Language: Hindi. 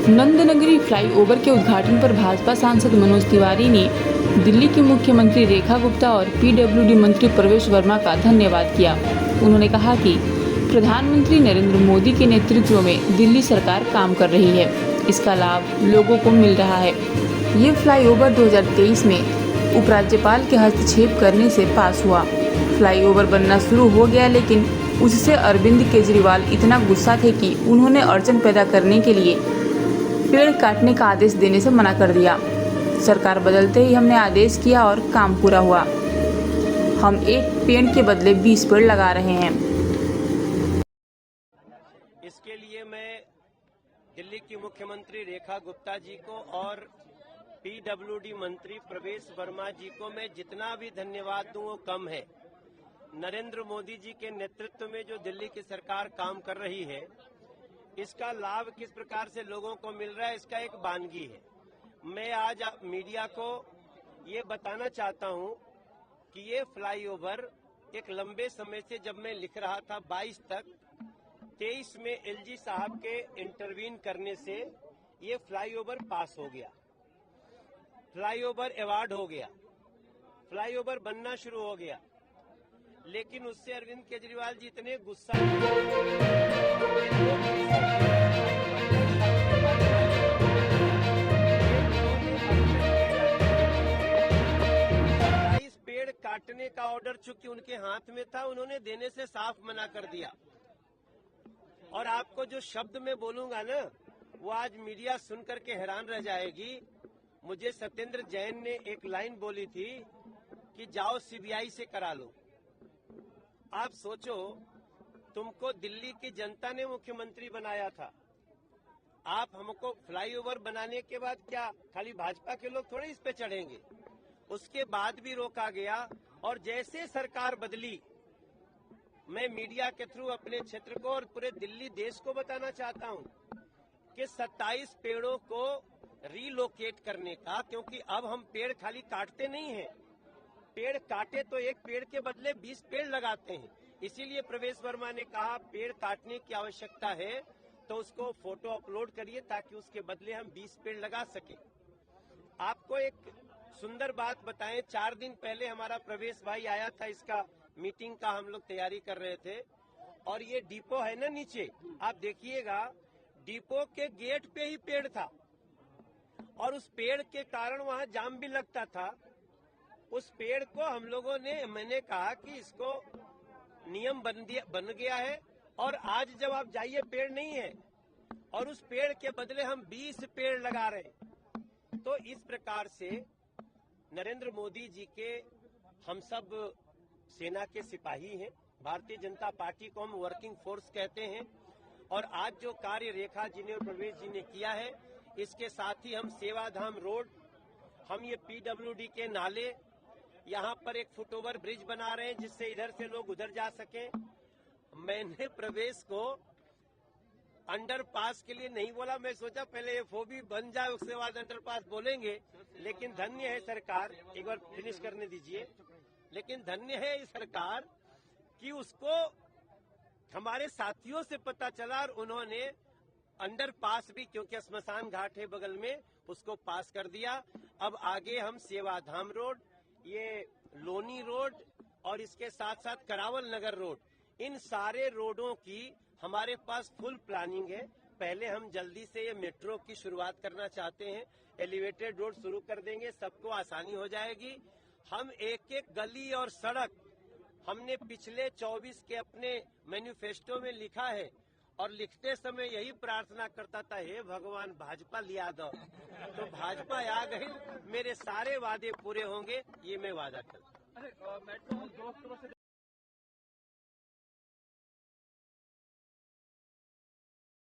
नंदनगरी फ्लाईओवर के उद्घाटन पर भाजपा सांसद मनोज तिवारी ने दिल्ली की मुख्यमंत्री रेखा गुप्ता और पीडब्ल्यूडी मंत्री प्रवेश वर्मा का धन्यवाद किया। उन्होंने कहा कि प्रधानमंत्री नरेंद्र मोदी के नेतृत्व में दिल्ली सरकार काम कर रही है, इसका लाभ लोगों को मिल रहा है। ये फ्लाईओवर 2023 में उपराज्यपाल के हस्तक्षेप करने से पास हुआ। फ्लाईओवर बनना शुरू हो गया, लेकिन उससे अरविंद केजरीवाल इतना गुस्सा थे कि उन्होंने अड़चन पैदा करने के लिए पेड़ काटने का आदेश देने से मना कर दिया। सरकार बदलते ही हमने आदेश किया और काम पूरा हुआ। हम एक पेड़ के बदले 20 पेड़ लगा रहे हैं। इसके लिए मैं दिल्ली की मुख्यमंत्री रेखा गुप्ता जी को और पीडब्ल्यूडी मंत्री प्रवेश वर्मा जी को मैं जितना भी धन्यवाद दूं वो कम है। नरेंद्र मोदी जी के नेतृत्व में जो दिल्ली की सरकार काम कर रही है, इसका लाभ किस प्रकार से लोगों को मिल रहा है, इसका एक वानगी है। मैं आज मीडिया को ये बताना चाहता हूं कि ये फ्लाईओवर एक लंबे समय से, जब मैं लिख रहा था 22 तक, 23 में एलजी साहब के इंटरवीन करने से ये फ्लाईओवर पास हो गया, फ्लाईओवर अवार्ड हो गया, फ्लाईओवर बनना शुरू हो गया। लेकिन उससे अरविंद केजरीवाल जी इतने गुस्सा पेड़ काटने का ऑर्डर चूंकि उनके हाथ में था, उन्होंने देने से साफ मना कर दिया। और आपको जो शब्द मैं बोलूंगा ना, वो आज मीडिया सुन करके हैरान रह जाएगी। मुझे सत्येंद्र जैन ने एक लाइन बोली थी कि जाओ सीबीआई से करा लो। आप सोचो, तुमको दिल्ली की जनता ने मुख्यमंत्री बनाया था। आप हमको फ्लाईओवर बनाने के बाद क्या खाली भाजपा के लोग थोड़े इस पे चढ़ेंगे? उसके बाद भी रोका गया। और जैसे सरकार बदली, मैं मीडिया के थ्रू अपने क्षेत्र को और पूरे दिल्ली देश को बताना चाहता हूं कि 27 पेड़ों को रीलोकेट करने का, क्योंकि अब हम पेड़ खाली काटते नहीं हैं, पेड़ काटे तो एक पेड़ के बदले 20 पेड़ लगाते हैं। इसीलिए प्रवेश वर्मा ने कहा पेड़ काटने की आवश्यकता है तो उसको फोटो अपलोड करिए ताकि उसके बदले हम 20 पेड़ लगा सके। आपको एक सुंदर बात बताएं, 4 दिन पहले हमारा प्रवेश भाई आया था, इसका मीटिंग का हम लोग तैयारी कर रहे थे। और ये डिपो है ना नीचे, आप देखिएगा डिपो के गेट पे ही पेड़ था और उस पेड़ के कारण वहां जाम भी लगता था। उस पेड़ को हम लोगों ने, मैंने कहा कि इसको नियम बन गया है और आज जब आप जाइए पेड़ नहीं है और उस पेड़ के बदले हम 20 पेड़ लगा रहे हैं। तो इस प्रकार से नरेंद्र मोदी जी के, हम सब सेना के सिपाही हैं, भारतीय जनता पार्टी को हम वर्किंग फोर्स कहते हैं। और आज जो कार्य रेखा जी ने और प्रवेश जी ने किया है, इसके साथ ही हम सेवाधाम रोड, हम ये पीडब्ल्यूडी के नाले, यहाँ पर एक फुटओवर ब्रिज बना रहे हैं जिससे इधर से लोग उधर जा सकें। मैंने प्रवेश को अंडरपास के लिए नहीं बोला, मैं सोचा पहले एफओबी बन जाए उसके बाद अंडरपास बोलेंगे। लेकिन धन्य है सरकार, एक बार फिनिश करने दीजिए, लेकिन धन्य है ये सरकार कि उसको हमारे साथियों से पता चला और उन्होंने अंडरपास भी, क्योंकि स्मशान घाट है बगल में, उसको पास कर दिया। अब आगे हम सेवाधाम रोड, ये लोनी रोड और इसके साथ साथ करावल नगर रोड, इन सारे रोडों की हमारे पास फुल प्लानिंग है। पहले हम जल्दी से ये मेट्रो की शुरुआत करना चाहते हैं, एलिवेटेड रोड शुरू कर देंगे, सबको आसानी हो जाएगी। हम एक एक गली और सड़क, हमने पिछले 24 के अपने मैनिफेस्टो में लिखा है और लिखते समय यही प्रार्थना करता था, हे भगवान भाजपा लिया दो। तो भाजपा आ गई, मेरे सारे वादे पूरे होंगे, ये मैं वादा करता हूं।